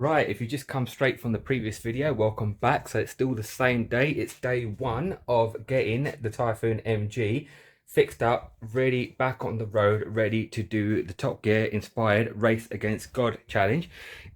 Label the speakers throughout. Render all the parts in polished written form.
Speaker 1: Right, if you just come straight from the previous video, welcome back. So it's still the same day. It's day one of getting the Typhoon MG fixed up, ready, back on the road, ready to do the Top Gear inspired Race Against God challenge.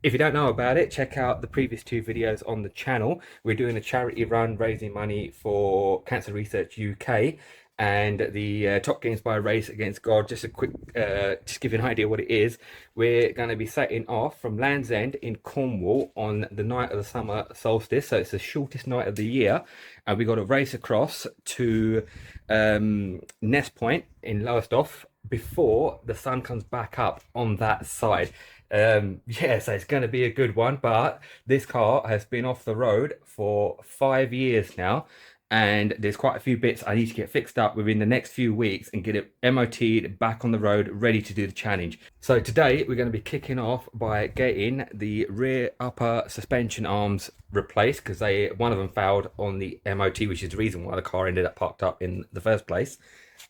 Speaker 1: If you don't know about it, check out the previous two videos on the channel. We're doing a charity run raising money for Cancer Research UK, and the Top Gear inspired Race Against God. Just a quick, just give you an idea what it is. We're going to be setting off from Land's End in Cornwall on the night of the summer solstice, so it's the shortest night of the year, and we got to race across to Nest Point in Lowestoft before the sun comes back up on that side. Yeah, so it's going to be a good one, but this car has been off the road for 5 years now, and there's quite a few bits I need to get fixed up within the next few weeks and get it MOT'd, back on the road, ready to do the challenge. So today we're going to be kicking off by getting the rear upper suspension arms replaced, because one of them failed on the MOT, which is the reason why the car ended up parked up in the first place.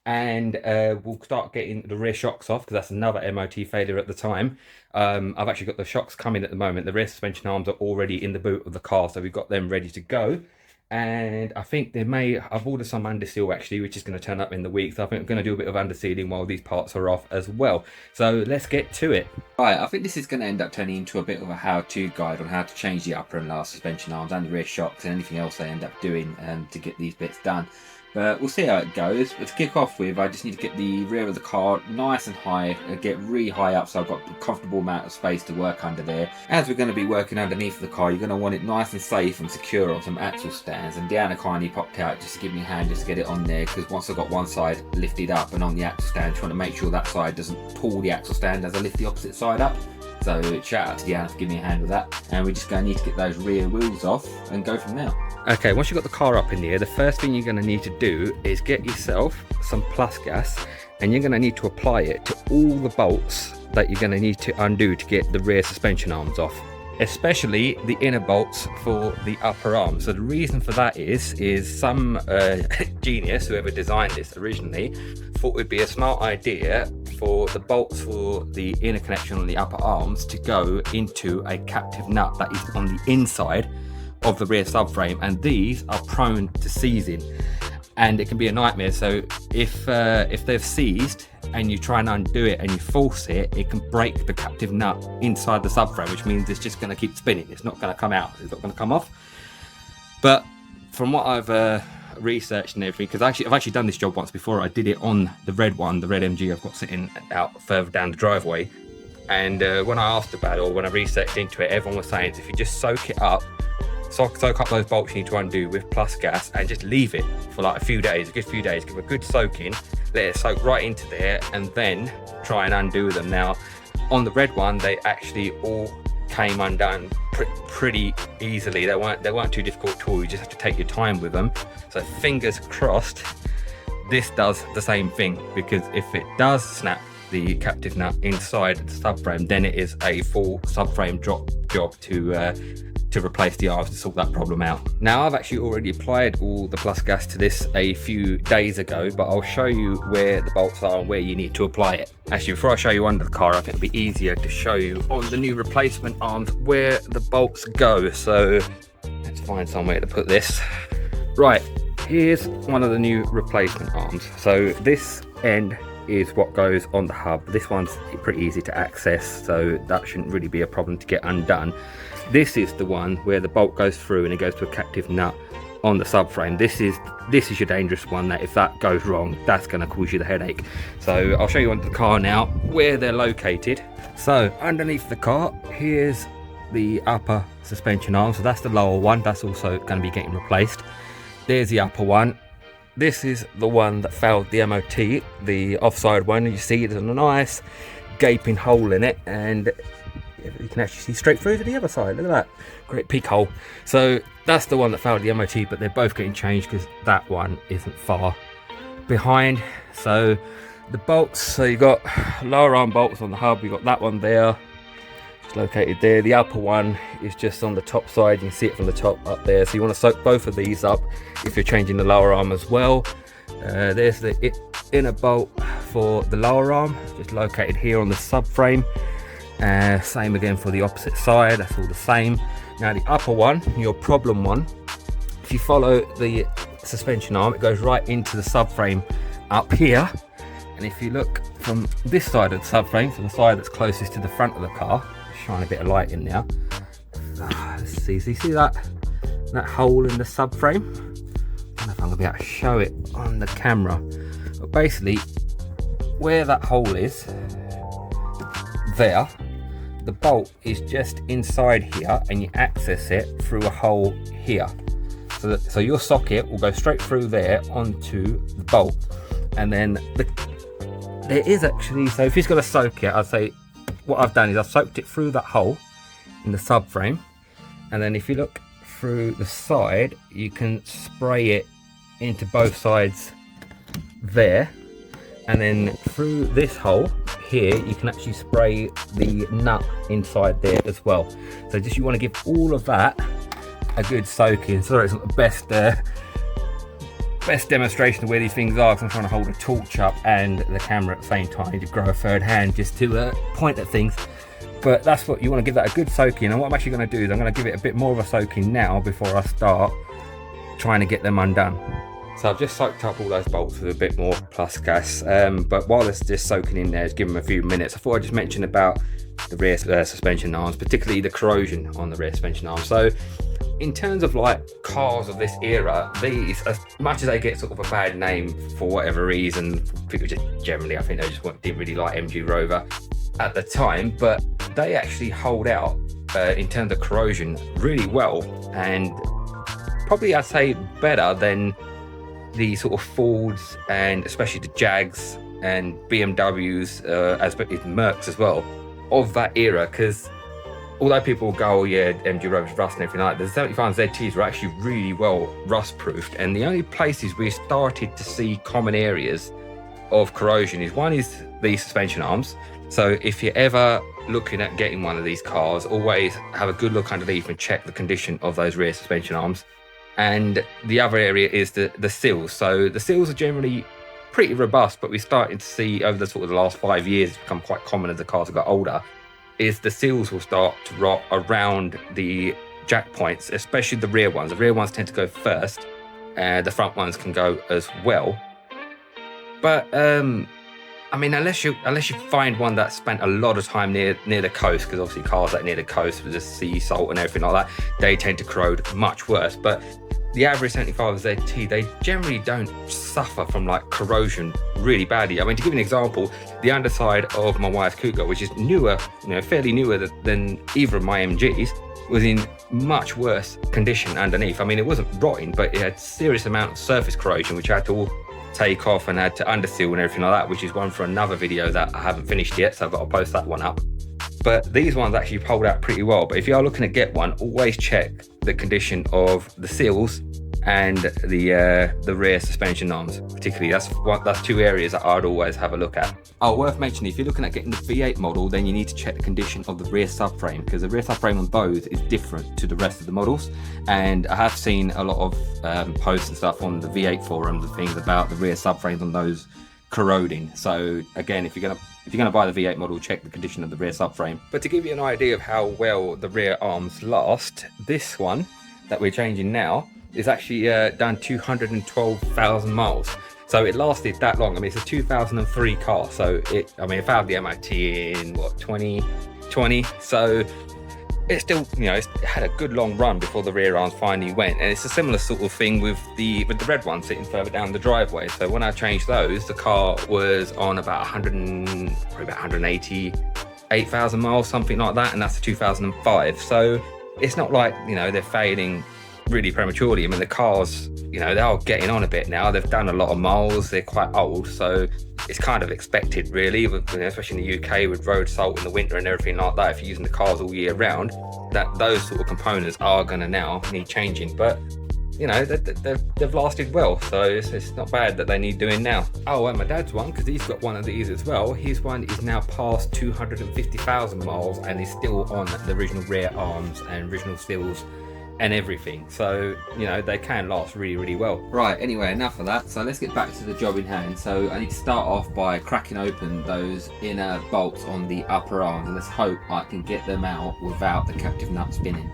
Speaker 1: And we'll start getting the rear shocks off, because that's another MOT failure at the time. I've actually got the shocks coming at the moment. The rear suspension arms are already in the boot of the car, so we've got them ready to go. And I think I've ordered some underseal actually, which is going to turn up in the week. So I think I'm going to do a bit of undersealing while these parts are off as well. So let's get to it.
Speaker 2: Right, I think this is going to end up turning into a bit of a how-to guide on how to change the upper and lower suspension arms and the rear shocks and anything else they end up doing to get these bits done. But we'll see how it goes. But to kick off with, I just need to get the rear of the car nice and high, get really high up so I've got a comfortable amount of space to work under there. As we're going to be working underneath the car, you're going to want it nice and safe and secure on some axle stands. And Deanna kindly popped out just to give me a hand just to get it on there, because once I've got one side lifted up and on the axle stand, trying to make sure that side doesn't pull the axle stand as I lift the opposite side up. So shout out to Deanna for giving me a hand with that. And we're just going to need to get those rear wheels off and go from there.
Speaker 1: Okay, once you've got the car up in the air, the first thing you're going to need to do is get yourself some plus gas, and you're going to need to apply it to all the bolts that you're going to need to undo to get the rear suspension arms off, especially the inner bolts for the upper arms. So the reason for that is some genius, whoever designed this originally, thought it would be a smart idea for the bolts for the inner connection on the upper arms to go into a captive nut that is on the inside of the rear subframe, and these are prone to seizing, and it can be a nightmare. So if they've seized and you try and undo it and you force it, it can break the captive nut inside the subframe, which means it's just going to keep spinning. It's not going to come out, it's not going to come off. But from what I've researched and everything, because I've actually done this job once before. I did it on the red one, the red MG I've got sitting out further down the driveway, and when I asked about it, or when I researched into it, everyone was saying if you just soak it up, soak up those bolts you need to undo with plus gas, and just leave it for like a good few days, give a good soaking, let it soak right into there, and then try and undo them. Now on the red one, they actually all came undone pretty easily. They weren't too difficult at all. You just have to take your time with them. So fingers crossed this does the same thing, because if it does snap the captive nut inside the subframe, then it is a full subframe drop job to replace the arms to sort that problem out. Now I've actually already applied all the plus gas to this a few days ago, but I'll show you where the bolts are and where you need to apply it. Actually, before I show you under the car, I think it'll be easier to show you on the new replacement arms where the bolts go. So let's find somewhere to put this. Right, here's one of the new replacement arms. So this end is what goes on the hub. This one's pretty easy to access, so that shouldn't really be a problem to get undone. This is the one where the bolt goes through and it goes to a captive nut on the subframe. This is your dangerous one, that if that goes wrong, that's going to cause you the headache. So I'll show you under the car now where they're located. So underneath the car, here's the upper suspension arm. So that's the lower one, that's also going to be getting replaced. There's the upper one. This is the one that failed the MOT, the offside one. You see there's a nice gaping hole in it, and you can actually see straight through to the other side. Look at that great peak hole. So that's the one that failed the MOT, but they're both getting changed because that one isn't far behind. So the bolts, so you've got lower arm bolts on the hub, you've got that one there, it's located there. The upper one is just on the top side, you can see it from the top up there. So you want to soak both of these up if you're changing the lower arm as well. There's the inner bolt for the lower arm, just located here on the subframe. Same again for the opposite side, that's all the same. Now the upper one, your problem one, if you follow the suspension arm, it goes right into the subframe up here. And if you look from this side of the subframe, so the side that's closest to the front of the car, shine a bit of light in now. Let's see, so you see that hole in the subframe? I don't know if I'm gonna be able to show it on the camera, but basically where that hole is there, the bolt is just inside here, and you access it through a hole here. So your socket will go straight through there onto the bolt, and then there is actually, so if you've got a socket, I'd say what I've done is I've soaked it through that hole in the subframe, and then if you look through the side, you can spray it into both sides there, and then through this hole here you can actually spray the nut inside there as well. So just you want to give all of that a good soaking. Sorry, it's not the best demonstration of where these things are, because I'm trying to hold a torch up and the camera at the same time. I need to grow a third hand just to point at things, but that's what you want to give that a good soaking. And what I'm actually going to do is I'm going to give it a bit more of a soaking now before I start trying to get them undone. So I've just soaked up all those bolts with a bit more plus gas, but while it's just soaking in there, just give them a few minutes, I thought I'd just mention about the rear suspension arms, particularly the corrosion on the rear suspension arms. So in terms of like cars of this era, these, as much as they get sort of a bad name for whatever reason, people just generally, I think they just didn't really like MG Rover at the time, but they actually hold out in terms of corrosion really well, and probably I'd say better than the sort of Fords and especially the Jags and BMWs, as Mercs as well, of that era. Because although people will go, oh yeah, MG Rover's rust and everything like that, the 75 ZTs were actually really well rust proofed, and the only places we started to see common areas of corrosion is, one is the suspension arms. So if you're ever looking at getting one of these cars, always have a good look underneath and check the condition of those rear suspension arms. And the other area is the seals. So the seals are generally pretty robust, but we're starting to see over the sort of the last 5 years, it's become quite common as the cars have got older, is the seals will start to rot around the jack points, especially the rear ones. The rear ones tend to go first, the front ones can go as well. But I mean, unless you find one that spent a lot of time near the coast, because obviously cars that are near the coast with the sea salt and everything like that, they tend to corrode much worse. But the average 75 ZT, they generally don't suffer from like corrosion really badly. I mean, to give you an example, the underside of my wife's Cougar, which is newer, fairly newer than either of my MGs, was in much worse condition underneath. I mean, it wasn't rotting, but it had serious amount of surface corrosion, which I had to all take off and had to underseal and everything like that, which is one for another video that I haven't finished yet, so I've got to post that one up. But these ones actually hold out pretty well. But if you are looking to get one, always check the condition of the seals and the rear suspension arms. Particularly, that's two areas that I'd always have a look at. Oh, worth mentioning, if you're looking at getting the V8 model, then you need to check the condition of the rear subframe, because the rear subframe on those is different to the rest of the models. And I have seen a lot of posts and stuff on the V8 forums and things about the rear subframes on those corroding. So again, if you're gonna buy the V8 model, check the condition of the rear subframe. But to give you an idea of how well the rear arms last, this one that we're changing now is actually done 212,000 miles. So it lasted that long. I mean, it's a 2003 car, so it found the MOT in 2020. So it still, it had a good long run before the rear arms finally went. And it's a similar sort of thing with the red one sitting further down the driveway. So when I changed those, the car was on about 188,000 miles, something like that, and that's a 2005. So it's not like they're fading really prematurely. I mean, the cars, they are getting on a bit now. They've done a lot of miles. They're quite old, so it's kind of expected, really, especially in the UK with road salt in the winter and everything like that. If you're using the cars all year round, that those sort of components are going to now need changing. But they've lasted well, so it's not bad that they need doing now. Oh, and my dad's one, because he's got one of these as well, his one is now past 250,000 miles and is still on the original rear arms and original seals and everything, so you know they can last really well.
Speaker 2: Right, anyway, enough of that. So let's get back to the job in hand. So I need to start off by cracking open those inner bolts on the upper arms, and let's hope I can get them out without the captive nut spinning.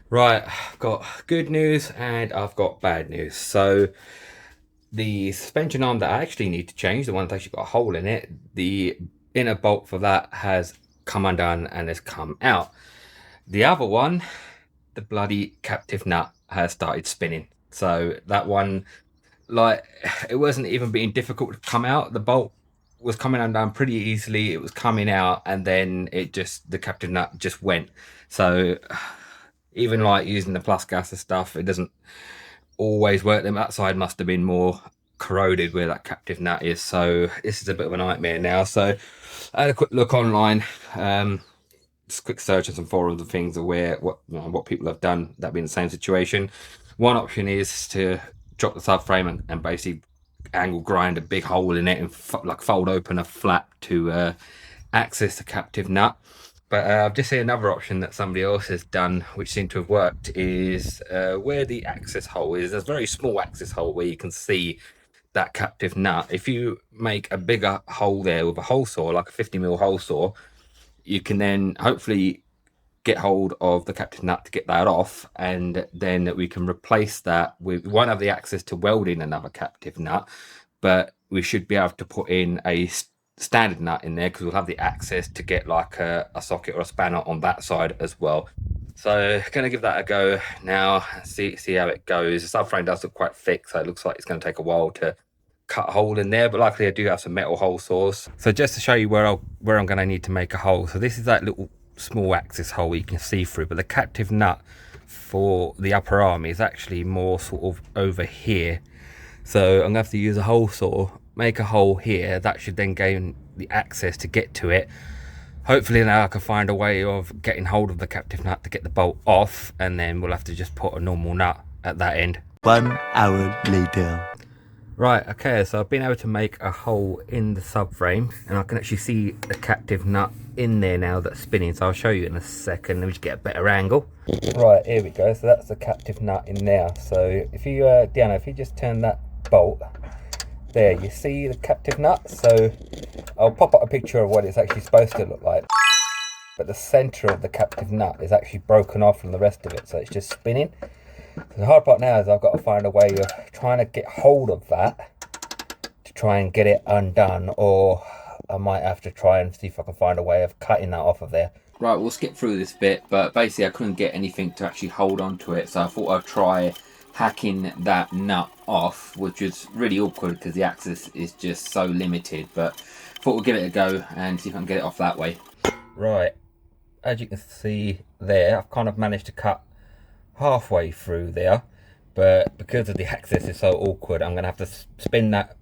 Speaker 1: Right, I've got good news and I've got bad news. So the suspension arm that I actually need to change, the one that's actually got a hole in it, the inner bolt for that has come undone and has come out. The other one, the bloody captive nut has started spinning. So that one, like, it wasn't even being difficult to come out. The bolt was coming undone pretty easily. It was coming out, and then the captive nut just went. So even like using the plus gas and stuff, it doesn't always work. That side must have been more corroded where that captive nut is. So this is a bit of a nightmare now. So I had a quick look online, just a quick search on some forums and things of what people have done that have been in the same situation. One option is to drop the subframe and basically angle grind a big hole in it and like fold open a flap to access the captive nut. But I've just seen another option that somebody else has done, which seemed to have worked, is where the access hole is. There's a very small access hole where you can see that captive nut. If you make a bigger hole there with a hole saw, like a 50mm hole saw, you can then hopefully get hold of the captive nut to get that off, and then we can replace that with, we won't have the access to weld in another captive nut, but we should be able to put in a standard nut in there because we'll have the access to get like a socket or a spanner on that side as well. So gonna give that a go now, see how it goes. The subframe does look quite thick, so it looks like it's going to take a while to cut a hole in there, but luckily I do have some metal hole saws. So just to show you where I'm going to need to make a hole, so this is that little small axis hole you can see through, but the captive nut for the upper arm is actually more sort of over here. So I'm gonna have to use a hole saw, make a hole here. That should then gain the access to get to it. Hopefully now I can find a way of getting hold of the captive nut to get the bolt off, and then we'll have to just put a normal nut at that end.
Speaker 3: 1 hour later.
Speaker 1: Right, okay, so I've been able to make a hole in the subframe, and I can actually see the captive nut in there now that's spinning, so I'll show you in a second. Let me just get a better angle. Right, here we go. So that's the captive nut in there. So if you, Deanna, if you just turn that bolt, there, you see the captive nut. So I'll pop up a picture of what it's actually supposed to look like. But the center of the captive nut is actually broken off from the rest of it, so it's just spinning. So the hard part now is I've got to find a way of trying to get hold of that to try and get it undone, or I might have to try and see if I can find a way of cutting that off of there.
Speaker 2: Right, we'll skip through this bit, but basically I couldn't get anything to actually hold on to it, so I thought I'd try hacking that nut off, which is really awkward because the access is just so limited, but thought we'll give it a go and see if I can get it off that way.
Speaker 1: Right, as you can see there, I've kind of managed to cut halfway through there, but because of the access is so awkward, I'm gonna have to spin that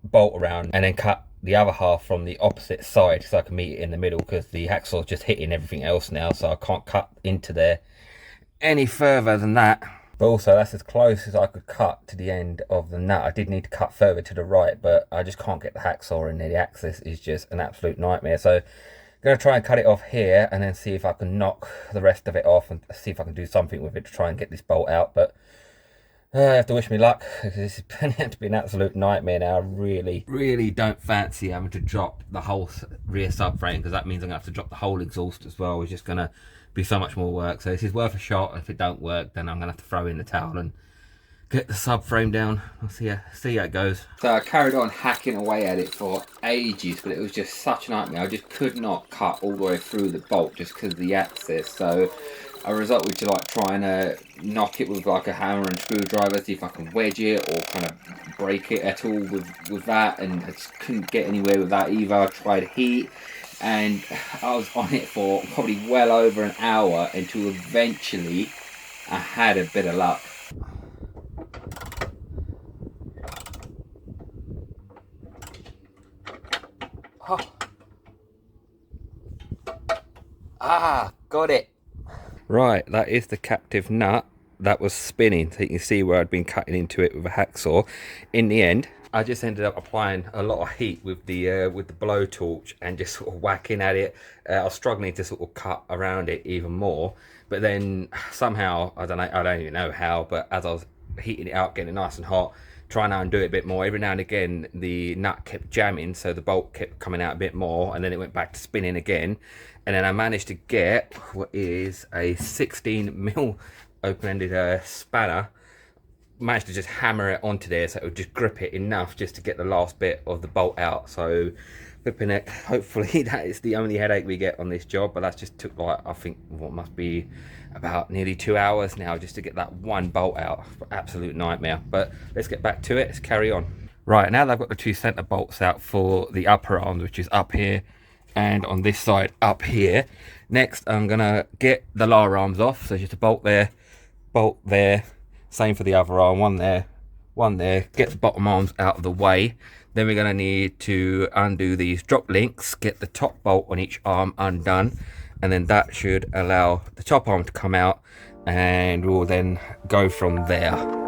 Speaker 1: bolt around and then cut the other half from the opposite side so I can meet it in the middle, because the hacksaw's just hitting everything else now, so I can't cut into there any further than that. But also that's as close as I could cut to the end of the nut. I did need to cut further to the right, but I just can't get the hacksaw in there. The access is just an absolute nightmare. So I'm going to try and cut it off here and then see if I can knock the rest of it off and see if I can do something with it to try and get this bolt out. But I have to wish me luck, because this is turning out to be an absolute nightmare now. I really don't fancy having to drop the whole rear subframe, because that means I'm going to have to drop the whole exhaust as well. It's just going to be so much more work. So this is worth a shot. If it don't work, then I'm going to have to throw in the towel and get the subframe down. I'll see how it goes.
Speaker 2: So I carried on hacking away at it for ages, but it was just such a nightmare. I just could not cut all the way through the bolt just because of the access. So I resorted to like trying to knock it with like a hammer and screwdriver, see if I can wedge it or kind of break it at all with that, and I just couldn't get anywhere with that either. I tried heat, and I was on it for probably well over an hour until eventually I had a bit of luck.
Speaker 1: Ah, got it. Right, that is the captive nut that was spinning. So you can see where I'd been cutting into it with a hacksaw. In the end, I just ended up applying a lot of heat with the blowtorch and just sort of whacking at it. I was struggling to sort of cut around it even more, but then somehow, I don't even know how, but as I was heating it out, getting it nice and hot, trying to undo it a bit more, every now and again the nut kept jamming, so the bolt kept coming out a bit more, and then it went back to spinning again. And then I managed to get what is a 16mm open-ended spanner. Managed to just hammer it onto there so it would just grip it enough just to get the last bit of the bolt out. So flipping it, hopefully that is the only headache we get on this job, but that just took like, I think what must be about nearly 2 hours now just to get that one bolt out. Absolute nightmare. But let's get back to it, let's carry on. Right, now that I've got the 2 center bolts out for the upper arms, which is up here and on this side up here. Next I'm gonna get the lower arms off, so just a bolt there, same for the other arm, one there, get the bottom arms out of the way. Then we're gonna need to undo these drop links, get the top bolt on each arm undone, and then that should allow the top arm to come out, and we'll then go from there.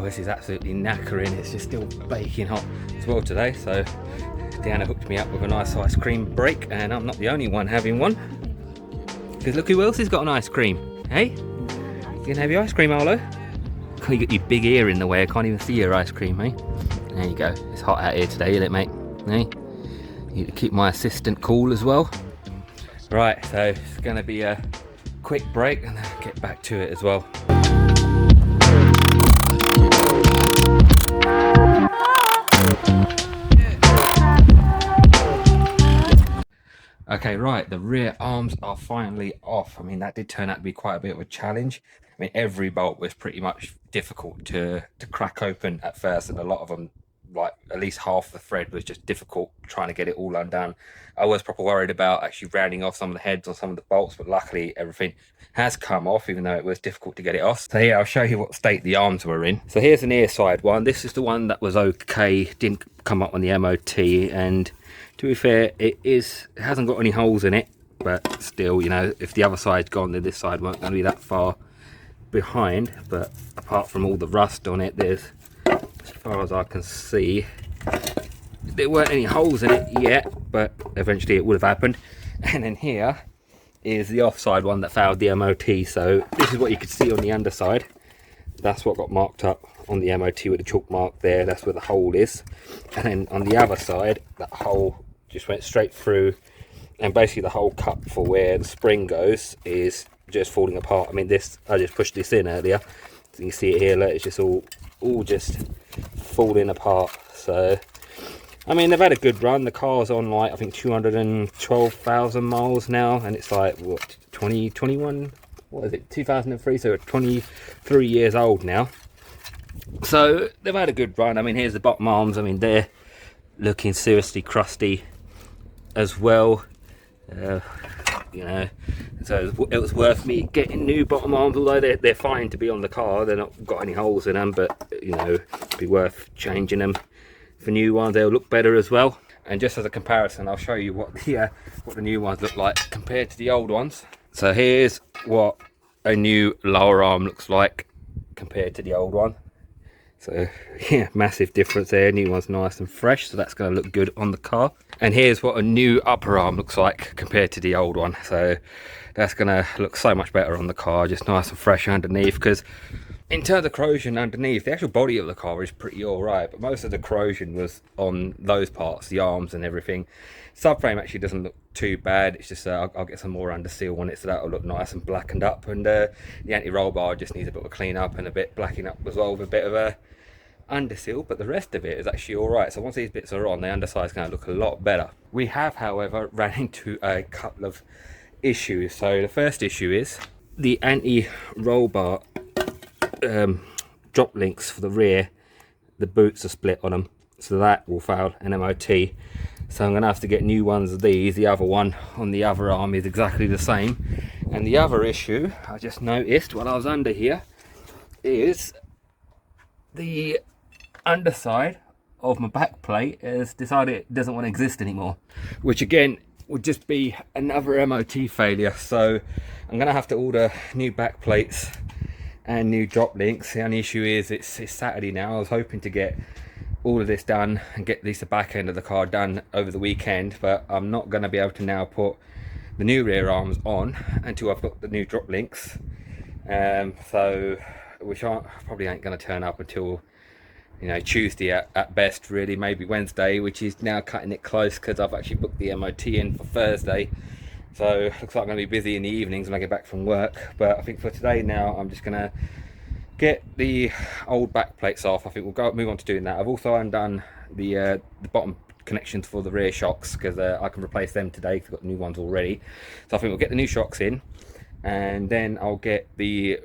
Speaker 1: This is absolutely knackering. It's just still baking hot as well today, so Deanna hooked me up with a nice ice cream break, and I'm not the only one having one, because look who else has got an ice cream. Hey, you can have your ice cream, Arlo. You got your big ear in the way, I can't even see your ice cream, eh? There you go. It's hot out here today, isn't it, mate? Hey, need to keep my assistant cool as well. Right, so it's going to be a quick break and then get back to it as well. Okay, right, the rear arms are finally off. I mean, that did turn out to be quite a bit of a challenge. I mean, every bolt was pretty much difficult to crack open at first, and a lot of them, like at least half the thread, was just difficult trying to get it all undone. I was proper worried about actually rounding off some of the heads on some of the bolts, but luckily everything has come off, even though it was difficult to get it off. So here, I'll show you what state the arms were in. So here's an ear side one. This is the one that was okay, didn't come up on the MOT, and to be fair, it hasn't got any holes in it, but still, you know, if the other side's gone, then this side won't going to be that far behind. But apart from all the rust on it, there's, as far as I can see, there weren't any holes in it yet, but eventually it would have happened. And then here is the offside one that failed the MOT. So this is what you could see on the underside. That's what got marked up on the MOT with the chalk mark there. That's where the hole is. And then on the other side, that hole just went straight through, and basically the whole cup for where the spring goes is just falling apart. I mean, this, I just pushed this in earlier, so you can see it here. Look, it's just all just falling apart. So I mean, they've had a good run. The car's on like, I think 212,000 miles now, and it's like what, 2021, what is it, 2003, so 23 years old now. So they've had a good run. I mean, here's the bottom arms. I mean, they're looking seriously crusty as well, you know, so it was worth me getting new bottom arms, although they're fine to be on the car. They're not got any holes in them, but you know, it'd be worth changing them for new ones. They'll look better as well. And just as a comparison, I'll show you what the new ones look like compared to the old ones. So here's what a new lower arm looks like compared to the old one. So yeah, massive difference there. New one's nice and fresh, so that's going to look good on the car. And here's what a new upper arm looks like compared to the old one. So that's going to look so much better on the car, just nice and fresh underneath. Because in terms of corrosion underneath, the actual body of the car is pretty all right, but most of the corrosion was on those parts, the arms and everything. Subframe actually doesn't look too bad. It's just I'll get some more under seal on it, so that'll look nice and blackened up. And the anti-roll bar just needs a bit of a clean up and a bit blacking up as well, with a bit of a under seal, but the rest of it is actually all right. So once these bits are on, the underside is going to look a lot better. We have, however, ran into a couple of issues. So the first issue is the anti-roll bar drop links for the rear. The boots are split on them, so that will fail an MOT. So I'm going to have to get new ones of these. The other one on the other arm is exactly the same. And the other issue I just noticed while I was under here is the underside of my back plate has decided it doesn't want to exist anymore, which again would just be another MOT failure. So I'm going to have to order new back plates and new drop links. The only issue is it's Saturday now. I was hoping to get all of this done and get at least the back end of the car done over the weekend, but I'm not going to be able to now put the new rear arms on until I've got the new drop links, so which probably ain't going to turn up until, you know, Tuesday at best, really, maybe Wednesday, which is now cutting it close because I've actually booked the MOT in for Thursday. So looks like I'm going to be busy in the evenings when I get back from work. But I think for today now, I'm just going to get the old back plates off. I think we'll move on to doing that. I've also undone the bottom connections for the rear shocks, because I can replace them today because I've got new ones already. So I think we'll get the new shocks in, and then I'll get the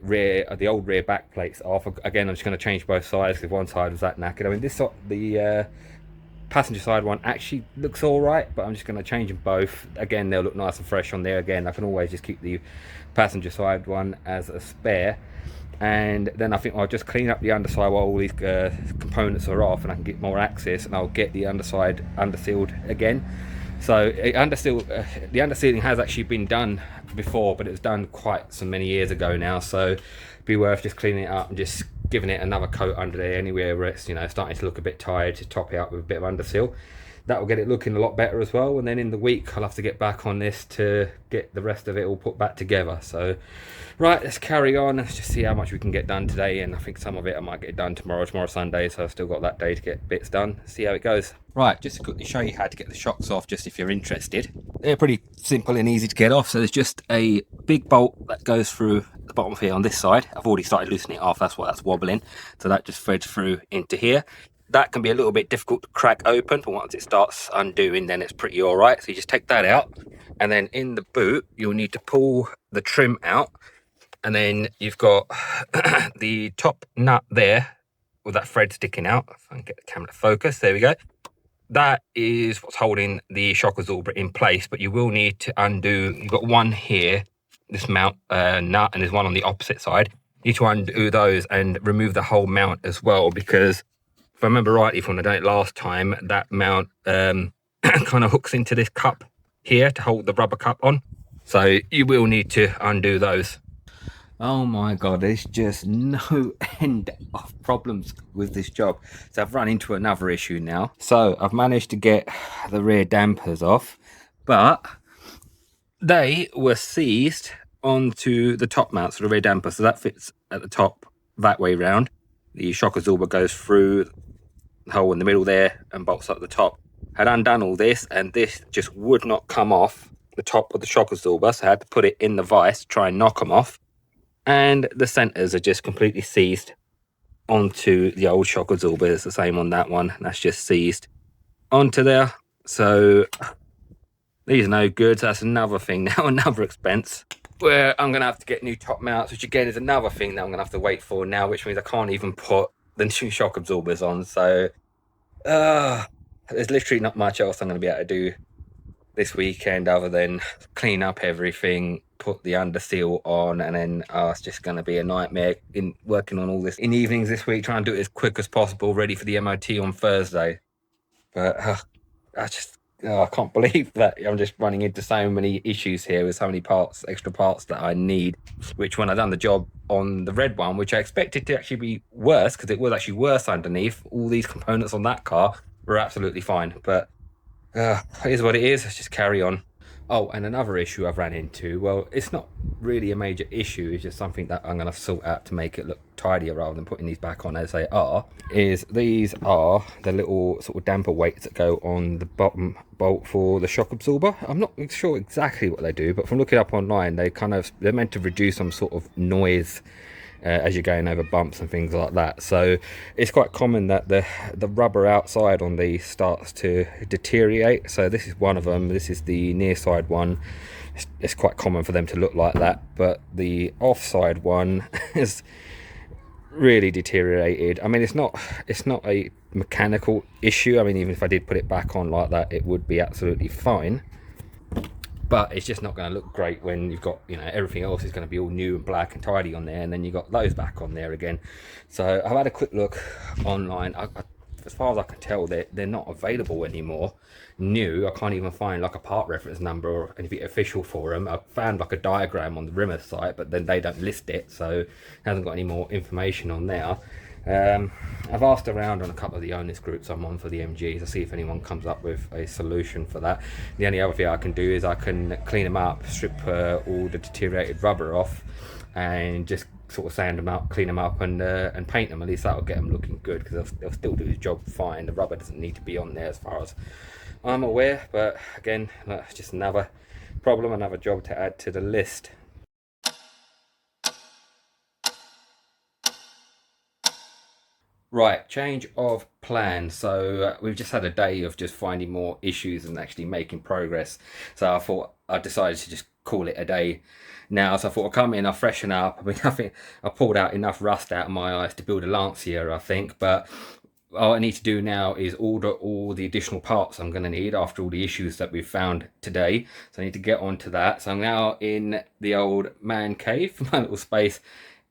Speaker 1: old rear back plates off. Again, I'm just going to change both sides because one side was that knackered. I mean, the passenger side one actually looks all right, but I'm just going to change them both. Again, they'll look nice and fresh on there. Again, I can always just keep the passenger side one as a spare. And then I think I'll just clean up the underside while all these components are off, and I can get more access, and I'll get the underside undersealed again. So the undersealing has actually been done before, but it was done quite so many years ago now, so it'd be worth just cleaning it up and just giving it another coat under there anywhere where it's, you know, starting to look a bit tired, to top it up with a bit of underseal. That will get it looking a lot better as well. And then in the week I'll have to get back on this to get the rest of it all put back together. So right, let's carry on. Let's just see how much we can get done today, and I think some of it I might get done tomorrow Sunday, so I've still got that day to get bits done. See how it goes. Right, just to quickly show you how to get the shocks off, just if you're interested. They're pretty simple and easy to get off. So there's just a big bolt that goes through the bottom of here on this side. I've already started loosening it off, that's why that's wobbling. So that just threads through into here. That can be a little bit difficult to crack open, but once it starts undoing, then it's pretty all right. So you just take that out, and then in the boot you'll need to pull the trim out, and then you've got the top nut there with that thread sticking out. If I can get the camera to focus, there we go. That is what's holding the shock absorber in place, but you will need to undo. You've got one here, this mount nut, and there's one on the opposite side. You need to undo those and remove the whole mount as well, because if I remember rightly from the date last time, that mount kind of hooks into this cup here to hold the rubber cup on. So you will need to undo those. Oh my god, there's just no end of problems with this job. So I've run into another issue now. So I've managed to get the rear dampers off, but they were seized onto the top mount, so the rear damper. So that fits at the top that way round. The shock absorber goes through the hole in the middle there and bolts up the top. Had undone all this, and this just would not come off the top of the shock absorber, so I had to put it in the vise to try and knock them off. And the centers are just completely seized onto the old shock absorber. It's the same on that one. That's just seized onto there. So these are no good. So that's another thing now, another expense, where I'm going to have to get new top mounts, which again is another thing that I'm going to have to wait for now, which means I can't even put the new shock absorbers on. So there's literally not much else I'm going to be able to do this weekend other than clean up everything, put the under seal on, and then it's just going to be a nightmare in working on all this in evenings this week, trying to do it as quick as possible, ready for the MOT on Thursday. But I just I can't believe that I'm just running into so many issues here with so many parts, extra parts that I need, which when I done the job on the red one, which I expected to actually be worse, because it was actually worse underneath, all these components on that car were absolutely fine. But it is what it is. Let's just carry on. Oh, and another issue I've ran into, well, it's not really a major issue, it's just something that I'm going to sort out to make it look tidier rather than putting these back on as they are, is these are the little sort of damper weights that go on the bottom bolt for the shock absorber. I'm not sure exactly what they do, but from looking up online, they're meant to reduce some sort of noise as you're going over bumps and things like that. So it's quite common that the rubber outside on these starts to deteriorate. So this is one of them. This is the near side one. It's quite common for them to look like that, but the offside one is really deteriorated. I mean, it's not a mechanical issue. I mean, even if I did put it back on like that, it would be absolutely fine. But it's just not going to look great when you've got, you know, everything else is going to be all new and black and tidy on there, and then you've got those back on there again. So I've had a quick look online. As far as I can tell, they're not available anymore. New, I can't even find like a part reference number or anything official for them. I found like a diagram on the Rimmer site, but then they don't list it, so it hasn't got any more information on there. I've asked around on a couple of the owners groups I'm on for the MGs to see if anyone comes up with a solution for that. The only other thing I can do is I can clean them up, strip all the deteriorated rubber off, and just sort of sand them up, clean them up, and paint them. At least that'll get them looking good, because they'll still do the job fine. The rubber doesn't need to be on there as far as I'm aware, but again, that's just another problem, another job to add to the list. Right, change of plan. So we've just had a day of just finding more issues and actually making progress. So I decided to just call it a day now. So I thought I'll come in, I'll freshen up. I mean, I think I pulled out enough rust out of my eyes to build a Lancia, I think. But all I need to do now is order all the additional parts I'm going to need after all the issues that we've found today. So I need to get onto that. So I'm now in the old man cave, my little space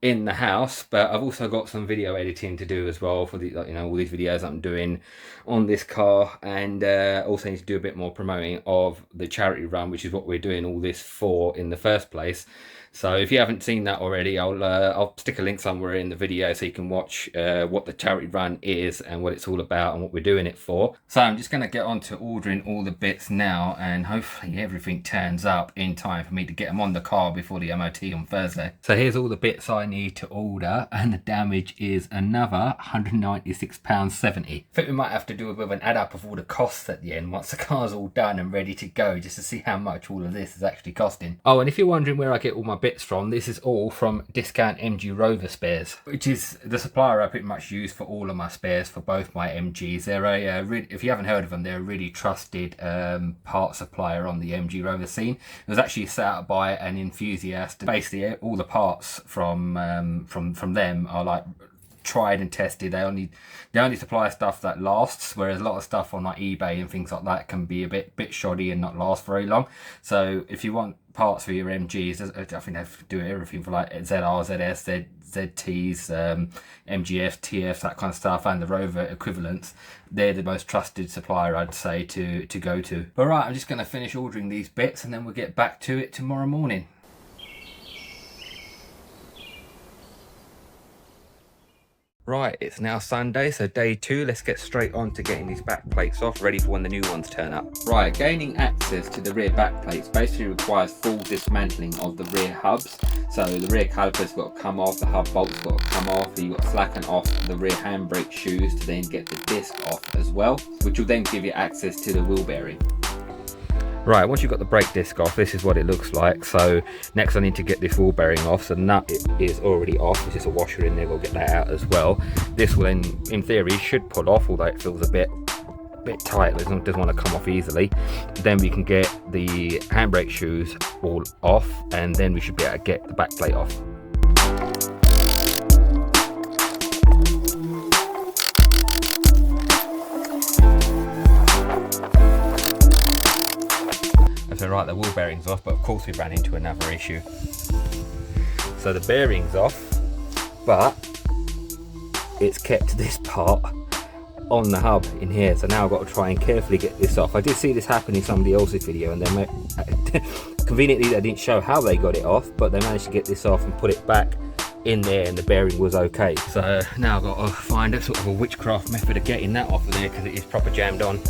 Speaker 1: in the house, but I've also got some video editing to do as well for the, you know, all these videos I'm doing on this car, and also need to do a bit more promoting of the charity run, which is what we're doing all this for in the first place. So if you haven't seen that already, I'll stick a link somewhere in the video so you can watch what the charity run is and what it's all about and what we're doing it for. So I'm just going to get on to ordering all the bits now, and hopefully everything turns up in time for me to get them on the car before the MOT on Thursday. So here's all the bits I need to order, and the damage is another £196.70. I think we might have to do a bit of an add up of all the costs at the end once the car's all done and ready to go, just to see how much all of this is actually costing. Oh, and if you're wondering where I get all my bits from, this is all from Discount MG Rover Spares, which is the supplier I pretty much use for all of my spares for both my MGs. They're if you haven't heard of them, they're a really trusted part supplier on the MG Rover scene. It was actually set up by an enthusiast. Basically, all the parts from them are like tried and tested. They only supply stuff that lasts, whereas a lot of stuff on like eBay and things like that can be a bit shoddy and not last very long. So if you want parts for your MGs, I think they do everything for like ZR, ZS, ZTs, MGF, TFs, that kind of stuff, and the Rover equivalents. They're the most trusted supplier, I'd say, to go to. But right, I'm just going to finish ordering these bits and then we'll get back to it tomorrow morning. Right, it's now Sunday, so day 2. Let's get straight on to getting these back plates off, ready for when the new ones turn up. Right, gaining access to the rear back plates basically requires full dismantling of the rear hubs. So the rear caliper's got to come off, the hub bolt's got to come off, you've got to slacken off the rear handbrake shoes to then get the disc off as well, which will then give you access to the wheel bearing. Right, once you've got the brake disc off, this is what it looks like. So next I need to get this wheel bearing off. So the nut is already off, there's just a washer in there, we'll get that out as well. This will then, in theory, should pull off, although it feels a bit tight, it doesn't want to come off easily. Then we can get the handbrake shoes all off, and then we should be able to get the back plate off. So right, the wheel bearing's off, but of course we ran into another issue. So the bearing's off, but it's kept this part on the hub in here, so now I've got to try and carefully get this off. I did see this happen in somebody else's video, and they conveniently they didn't show how they got it off, but they managed to get this off and put it back in there, and the bearing was okay. So now I've got to find a sort of a witchcraft method of getting that off of there, because it is proper jammed on.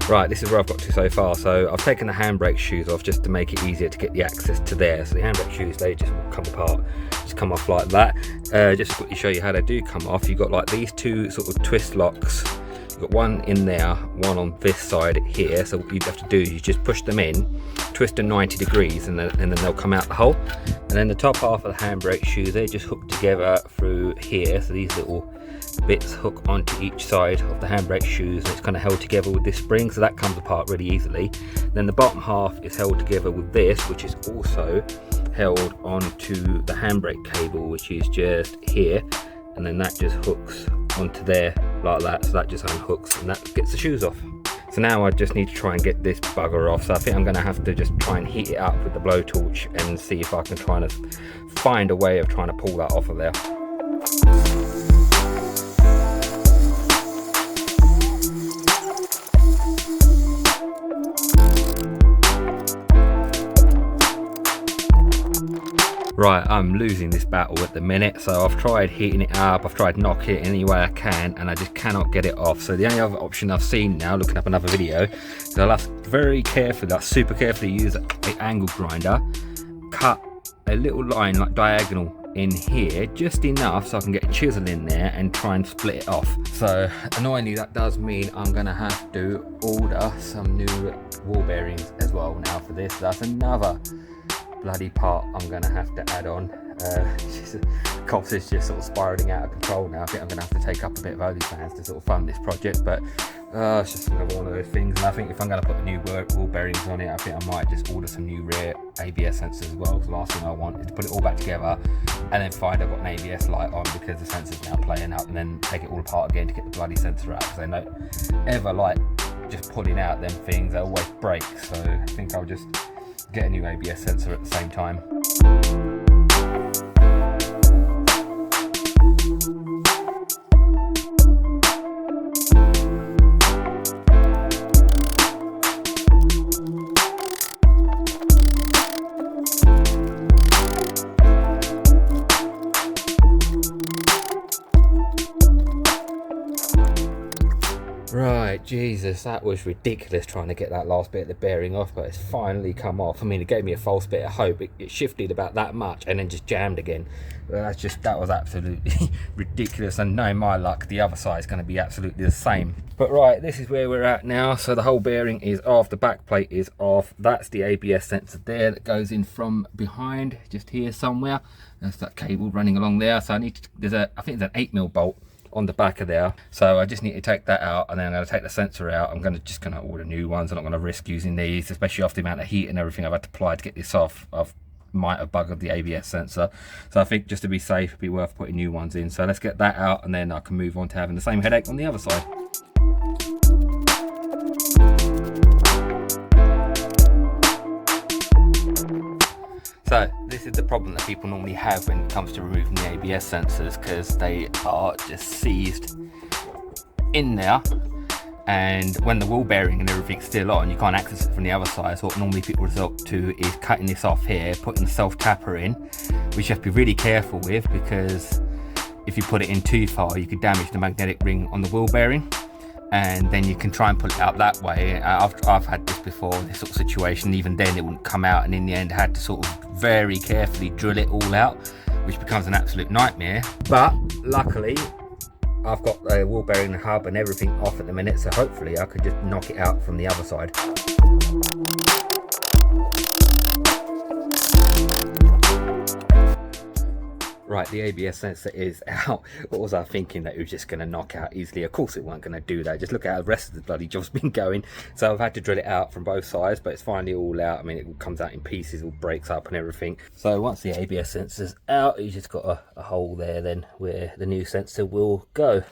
Speaker 1: Right, this is where I've got to so far. So I've taken the handbrake shoes off just to make it easier to get the access to there. So the handbrake shoes, they just come apart, just come off like that. Just to quickly show you how they do come off, you've got like these two sort of twist locks. You've got one in there, one on this side here. So what you have to do is you just push them in, twist them 90 degrees, and then they'll come out the hole. And then the top half of the handbrake shoes, they just hook together through here. So these little bits hook onto each side of the handbrake shoes, and it's kind of held together with this spring, so that comes apart really easily. Then the bottom half is held together with this, which is also held onto the handbrake cable, which is just here, and then that just hooks onto there like that. So that just unhooks and that gets the shoes off. So now I just need to try and get this bugger off. So I think I'm going to have to just try and heat it up with the blowtorch and see if I can try and find a way of trying to pull that off of there. Right, I'm losing this battle at the minute, so I've tried heating it up, I've tried knocking it any way I can, and I just cannot get it off. So the only other option I've seen now, looking up another video, is I'll have to very carefully, like super carefully, use an angle grinder, cut a little line like diagonal in here, just enough so I can get a chisel in there and try and split it off. So annoyingly, that does mean I'm gonna have to order some new wall bearings as well now for this. That's another bloody part I'm gonna have to add on. Cops is just sort of spiraling out of control now. I think I'm gonna have to take up a bit of OnlyFans to sort of fund this project, but it's just another one of those things. And I think if I'm gonna put the new wall bearings on it, I think I might just order some new rear ABS sensors as well. The last thing I want is to put it all back together and then find I've got an ABS light on because the sensor's now playing up, and then take it all apart again to get the bloody sensor out, because I don't ever like just pulling out them things, they always break. So I think I'll just get a new ABS sensor at the same time. Right, Jesus, that was ridiculous trying to get that last bit of the bearing off, but it's finally come off. I mean, it gave me a false bit of hope. It shifted about that much and then just jammed again. But that was absolutely ridiculous, and knowing my luck, the other side is going to be absolutely the same. But right, this is where we're at now. So the whole bearing is off, the back plate is off. That's the ABS sensor there that goes in from behind, just here somewhere. That's that cable running along there. So I think it's an 8mm bolt on the back of there, so I just need to take that out, and then I'm going to take the sensor out. I'm just going to order new ones. I'm not going to risk using these, especially after the amount of heat and everything I've had to apply to get this off. Might have buggered the ABS sensor, so I think just to be safe, it'd be worth putting new ones in. So let's get that out, and then I can move on to having the same headache on the other side. So this is the problem that people normally have when it comes to removing the ABS sensors, because they are just seized in there, and when the wall bearing and everything's still on, you can't access it from the other side. So what normally people resort to is cutting this off here, putting the self-tapper in, which you have to be really careful with, because if you put it in too far, you could damage the magnetic ring on the wall bearing, and then you can try and pull it out that way. I've had this before, this sort of situation. Even then it wouldn't come out, and in the end I had to sort of very carefully drill it all out, which becomes an absolute nightmare. But luckily I've got the wall bearing, the hub and everything off at the minute, so hopefully I could just knock it out from the other side. Right, the ABS sensor is out. What was I thinking? That it was just going to knock out easily? Of course it weren't going to do that. Just look at how the rest of the bloody job's been going. So I've had to drill it out from both sides, but it's finally all out. I mean, it comes out in pieces, all breaks up and everything. So once the ABS sensor's out, you just got a hole there then where the new sensor will go.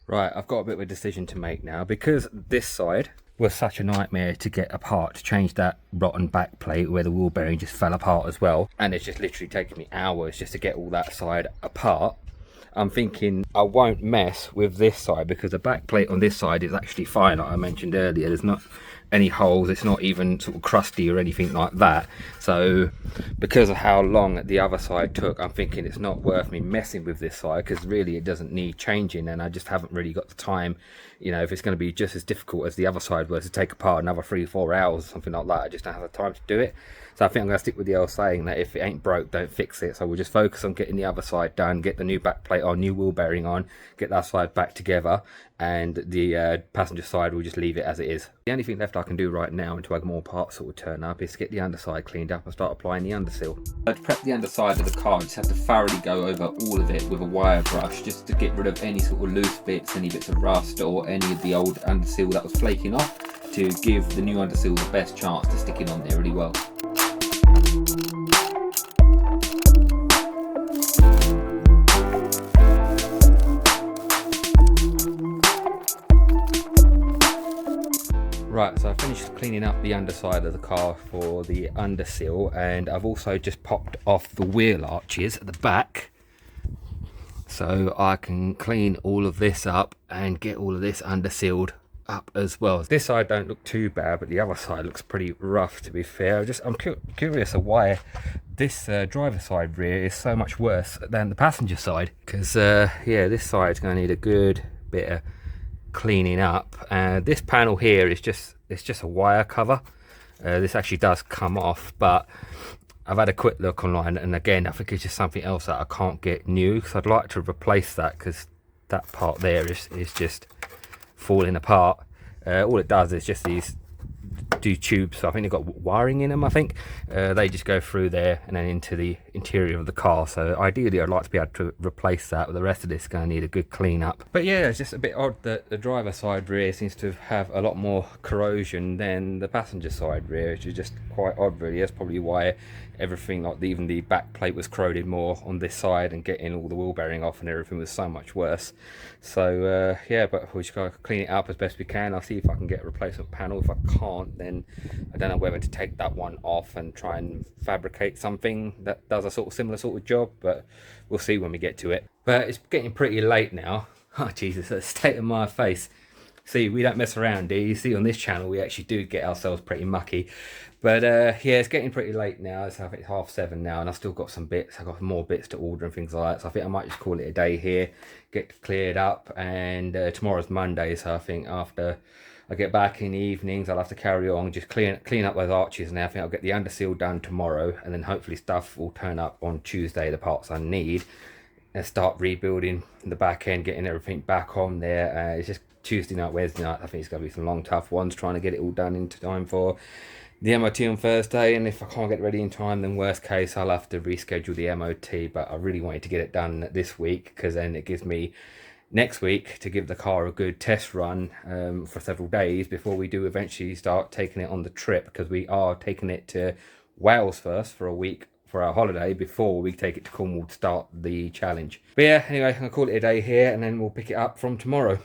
Speaker 1: Right, I've got a bit of a decision to make now, because this side was such a nightmare to get apart, to change that rotten back plate where the wheel bearing just fell apart as well, and it's just literally taken me hours just to get all that side apart. I'm thinking I won't mess with this side because the back plate on this side is actually fine, like I mentioned earlier. There's not any holes, it's not even sort of crusty or anything like that. So because of how long the other side took, I'm thinking it's not worth me messing with this side, because really it doesn't need changing, and I just haven't really got the time. You know, if it's going to be just as difficult as the other side was to take apart another 3-4 hours or something like that, I just don't have the time to do it. So I think I'm going to stick with the old saying that if it ain't broke, don't fix it. So we'll just focus on getting the other side done, get the new back plate on, new wheel bearing on, get that side back together, and the passenger side we'll just leave it as it is. The only thing left I can do right now until more parts sort of turn up is to get the underside cleaned up and start applying the underseal.
Speaker 2: To prep the underside of the car, I just have to thoroughly go over all of it with a wire brush, just to get rid of any sort of loose bits, any bits of rust or any of the old underseal that was flaking off, to give the new underseal the best chance to stick in on there really well.
Speaker 1: Right, so I finished cleaning up the underside of the car for the underseal, and I've also just popped off the wheel arches at the back so I can clean all of this up and get all of this undersealed up as well. This side don't look too bad, but the other side looks pretty rough, to be fair. I'm curious of why this driver side rear is so much worse than the passenger side, because yeah, this side's going to need a good bit of cleaning up. This panel here is just a wire cover. This actually does come off, but I've had a quick look online, and again I think it's just something else that I can't get new, because I'd like to replace that, because that part there is just falling apart. All it does is just these two tubes, so I think they've got wiring in them. I think they just go through there and then into the interior of the car. So ideally I'd like to be able to replace that, but the rest of this is going to need a good clean up. But yeah, it's just a bit odd that the driver side rear seems to have a lot more corrosion than the passenger side rear, which is just quite odd really. That's probably why everything, like even the back plate, was corroded more on this side, and getting all the wheel bearing off and everything was so much worse. So yeah, but we just got to clean it up as best we can. I'll see if I can get a replacement panel. If I can't, then I don't know whether to take that one off and try and fabricate something that does a sort of similar sort of job, but we'll see when we get to it. But it's getting pretty late now. Oh Jesus, the state of my face. See, we don't mess around, do you? See, on this channel we actually do get ourselves pretty mucky. But yeah, it's getting pretty late now. It's, I think it's 7:30 now, and I've still got some bits. I've got more bits to order and things like that, so I think I might just call it a day here, get cleared up. And tomorrow's Monday, so I think after I get back in the evenings I'll have to carry on, just clean up those arches, and I think I'll get the underseal done tomorrow, and then hopefully stuff will turn up on Tuesday, the parts I need, and start rebuilding the back end, getting everything back on there. It's just Tuesday night, Wednesday night. I think it's going to be some long tough ones, trying to get it all done in time for the MOT on Thursday. And if I can't get ready in time, then worst case I'll have to reschedule the MOT. But I really wanted to get it done this week, because then it gives me next week to give the car a good test run for several days before we do eventually start taking it on the trip, because we are taking it to Wales first for a week for our holiday before we take it to Cornwall to start the challenge. But yeah, anyway, I'm gonna call it a day here, and then we'll pick it up from tomorrow.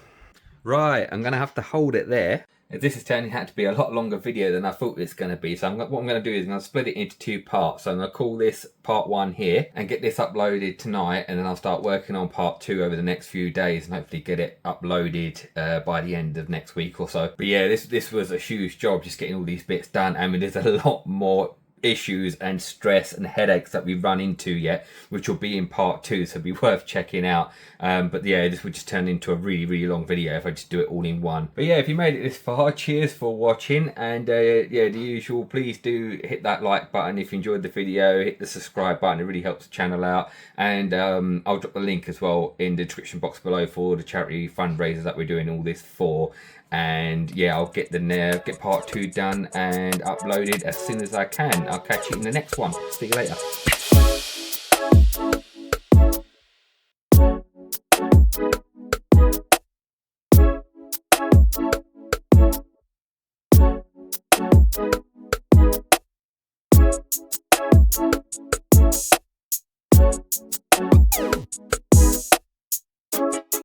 Speaker 1: Right, I'm gonna have to hold it there. This is turning out to be a lot longer video than I thought it's going to be, so what I'm going to do is I'm going to split it into 2 parts. So I'm going to call this part 1 here and get this uploaded tonight, and then I'll start working on part 2 over the next few days and hopefully get it uploaded by the end of next week or so. But yeah, this was a huge job, just getting all these bits done. I mean, there's a lot more issues and stress and headaches that we run into yet, which will be in part 2, so it'll be worth checking out. But yeah, this would just turn into a really long video if I just do it all in one. But yeah, if you made it this far, cheers for watching, and yeah, the usual, please do hit that like button if you enjoyed the video, hit the subscribe button, it really helps the channel out. And I'll drop the link as well in the description box below for the charity fundraisers that we're doing all this for. And yeah, I'll get part 2 done and uploaded as soon as I can. I'll catch you in the next one. See you later.